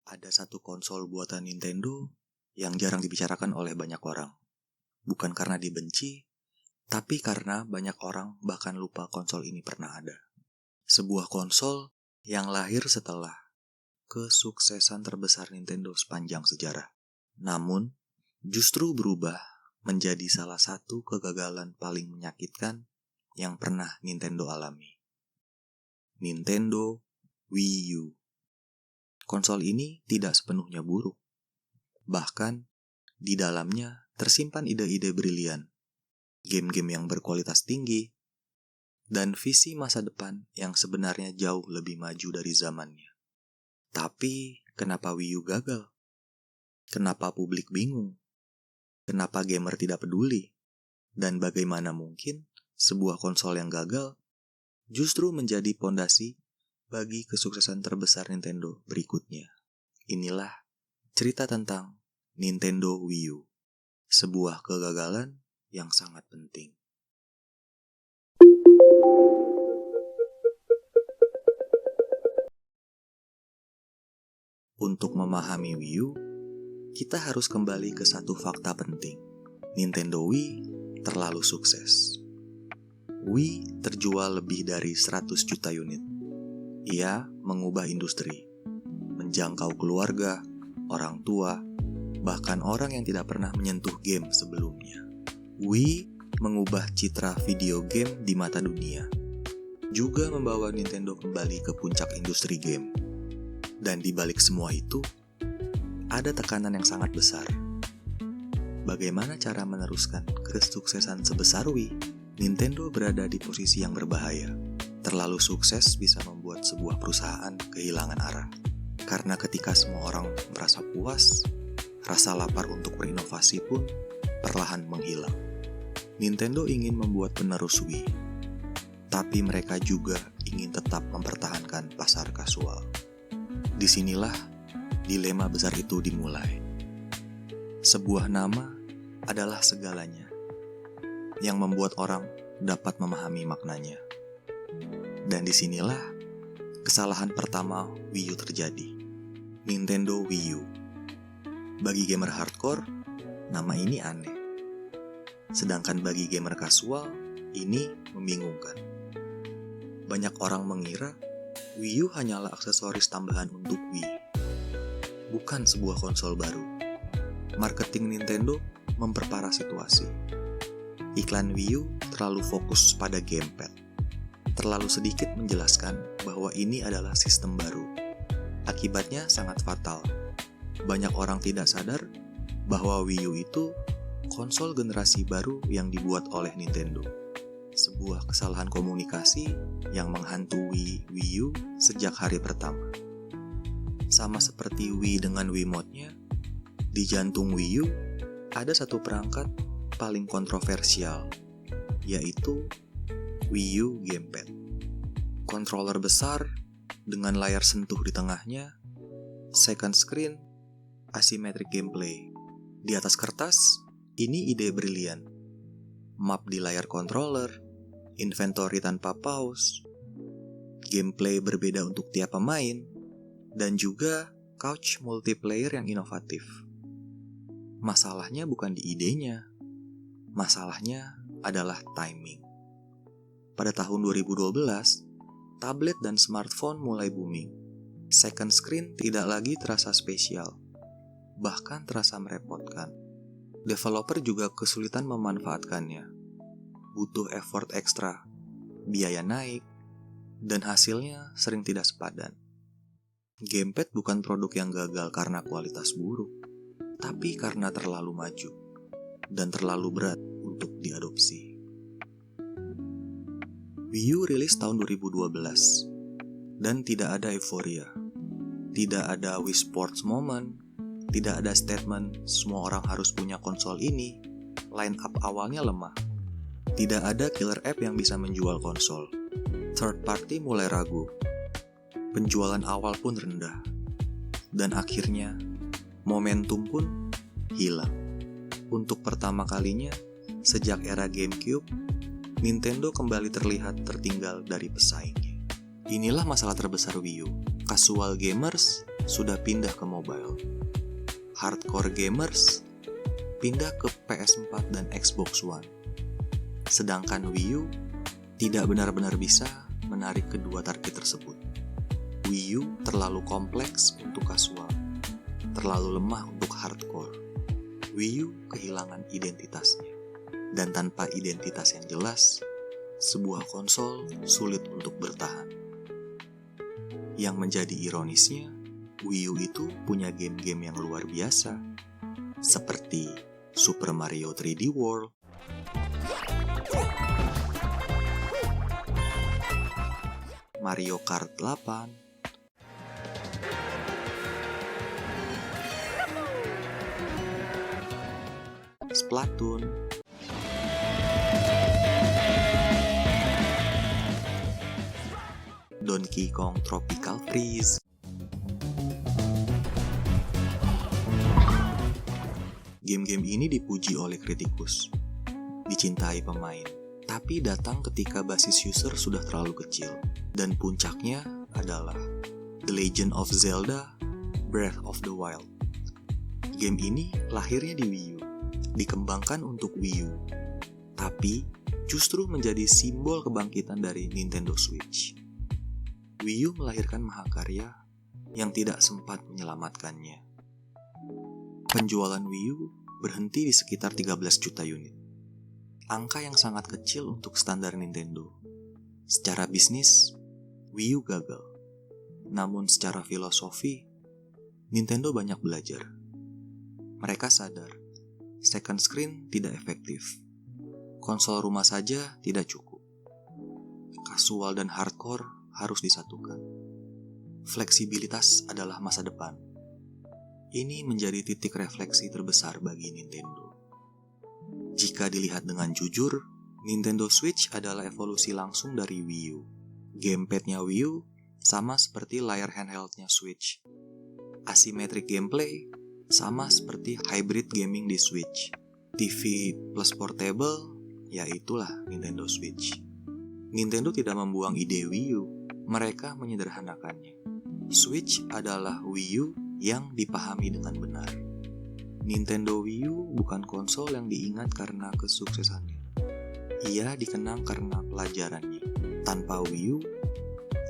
Ada satu konsol buatan Nintendo yang jarang dibicarakan oleh banyak orang. Bukan karena dibenci, tapi karena banyak orang bahkan lupa konsol ini pernah ada. Sebuah konsol yang lahir setelah kesuksesan terbesar Nintendo sepanjang sejarah. Namun, justru berubah menjadi salah satu kegagalan paling menyakitkan yang pernah Nintendo alami. Nintendo Wii U. Konsol ini tidak sepenuhnya buruk. Bahkan, di dalamnya tersimpan ide-ide brilian, game-game yang berkualitas tinggi, dan visi masa depan yang sebenarnya jauh lebih maju dari zamannya. Tapi, kenapa Wii U gagal? Kenapa publik bingung? Kenapa gamer tidak peduli? Dan bagaimana mungkin sebuah konsol yang gagal justru menjadi pondasi bagi kesuksesan terbesar Nintendo berikutnya? Inilah cerita tentang Nintendo Wii U, sebuah kegagalan yang sangat penting. Untuk memahami Wii U, kita harus kembali ke satu fakta penting. Nintendo Wii terlalu sukses. Wii terjual lebih dari 100 juta unit. Ia mengubah industri, menjangkau keluarga, orang tua, bahkan orang yang tidak pernah menyentuh game sebelumnya. Wii mengubah citra video game di mata dunia, juga membawa Nintendo kembali ke puncak industri game. Dan di balik semua itu, ada tekanan yang sangat besar. Bagaimana cara meneruskan kesuksesan sebesar Wii? Nintendo berada di posisi yang berbahaya. Terlalu sukses bisa membuat sebuah perusahaan kehilangan arah. Karena ketika semua orang merasa puas, rasa lapar untuk berinovasi pun perlahan menghilang. Nintendo ingin membuat penerus Wii, tapi mereka juga ingin tetap mempertahankan pasar kasual. Disinilah dilema besar itu dimulai. Sebuah nama adalah segalanya, yang membuat orang dapat memahami maknanya. Dan disinilah kesalahan pertama Wii U terjadi. Nintendo Wii U. Bagi gamer hardcore, nama ini aneh. Sedangkan bagi gamer kasual, ini membingungkan. Banyak orang mengira Wii U hanyalah aksesoris tambahan untuk Wii, bukan sebuah konsol baru. Marketing Nintendo memperparah situasi. Iklan Wii U terlalu fokus pada gamepad, terlalu sedikit menjelaskan bahwa ini adalah sistem baru. Akibatnya sangat fatal. Banyak orang tidak sadar bahwa Wii U itu konsol generasi baru yang dibuat oleh Nintendo. Sebuah kesalahan komunikasi yang menghantui Wii U sejak hari pertama. Sama seperti Wii dengan Wiimote-nya, di jantung Wii U ada satu perangkat paling kontroversial, yaitu Wii U Gamepad. Controller besar dengan layar sentuh di tengahnya, second screen, asymmetric gameplay. Di atas kertas, ini ide brilian. Map di layar controller, inventory tanpa pause, gameplay berbeda untuk tiap pemain, dan juga couch multiplayer yang inovatif. Masalahnya bukan di idenya, masalahnya adalah timing. Pada tahun 2012, tablet dan smartphone mulai booming. Second screen tidak lagi terasa spesial, bahkan terasa merepotkan. Developer juga kesulitan memanfaatkannya. Butuh effort ekstra, biaya naik, dan hasilnya sering tidak sepadan. Gamepad bukan produk yang gagal karena kualitas buruk, tapi karena terlalu maju dan terlalu berat untuk diadopsi. Wii U rilis tahun 2012, dan tidak ada euforia. Tidak ada Wii Sports moment, tidak ada statement semua orang harus punya konsol ini. Line up awalnya lemah. Tidak ada killer app yang bisa menjual konsol. Third party mulai ragu. Penjualan awal pun rendah. Dan akhirnya, momentum pun hilang. Untuk pertama kalinya, sejak era GameCube, Nintendo kembali terlihat tertinggal dari pesaingnya. Inilah masalah terbesar Wii U. Casual gamers sudah pindah ke mobile. Hardcore gamers pindah ke PS4 dan Xbox One. Sedangkan Wii U tidak benar-benar bisa menarik kedua target tersebut. Wii U terlalu kompleks untuk kasual, terlalu lemah untuk hardcore. Wii U kehilangan identitasnya. Dan tanpa identitas yang jelas, sebuah konsol sulit untuk bertahan. Yang menjadi ironisnya, Wii U itu punya game-game yang luar biasa, seperti Super Mario 3D World, Mario Kart 8, Splatoon, Donkey Kong Tropical Freeze, game-game ini dipuji oleh kritikus, dicintai pemain, tapi datang ketika basis user sudah terlalu kecil. Dan puncaknya adalah The Legend of Zelda Breath of the Wild. Game ini lahirnya di Wii U, dikembangkan untuk Wii U, tapi justru menjadi simbol kebangkitan dari Nintendo Switch. Wii U melahirkan mahakarya yang tidak sempat menyelamatkannya. Penjualan Wii U berhenti di sekitar 13 juta unit. Angka yang sangat kecil untuk standar Nintendo. Secara bisnis, Wii U gagal. Namun secara filosofi, Nintendo banyak belajar. Mereka sadar, second screen tidak efektif. Konsol rumah saja tidak cukup. Kasual dan hardcore harus disatukan. Fleksibilitas adalah masa depan. Ini menjadi titik refleksi terbesar bagi Nintendo. Jika dilihat dengan jujur, Nintendo Switch adalah evolusi langsung dari Wii U. Gamepadnya Wii U sama seperti layar handheldnya Switch. Asymmetric gameplay sama seperti hybrid gaming di Switch. TV plus portable, ya itulah Nintendo Switch. Nintendo tidak membuang ide Wii U, mereka menyederhanakannya. Switch adalah Wii U yang dipahami dengan benar. Nintendo Wii U bukan konsol yang diingat karena kesuksesannya. Ia dikenang karena pelajarannya. Tanpa Wii U,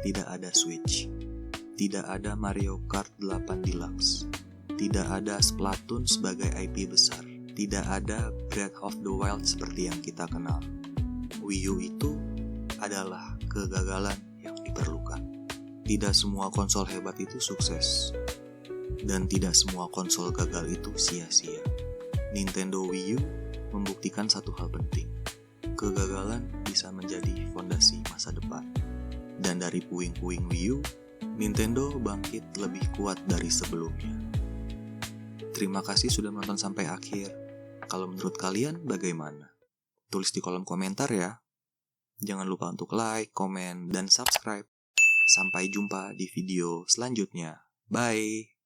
tidak ada Switch. Tidak ada Mario Kart 8 Deluxe. Tidak ada Splatoon sebagai IP besar. Tidak ada Breath of the Wild seperti yang kita kenal. Wii U itu adalah kegagalan yang diperlukan. Tidak semua konsol hebat itu sukses. Dan tidak semua konsol gagal itu sia-sia. Nintendo Wii U membuktikan satu hal penting. Kegagalan bisa menjadi fondasi masa depan. Dan dari puing-puing Wii U, Nintendo bangkit lebih kuat dari sebelumnya. Terima kasih sudah menonton sampai akhir. Kalau menurut kalian bagaimana? Tulis di kolom komentar ya. Jangan lupa untuk like, komen, dan subscribe. Sampai jumpa di video selanjutnya. Bye!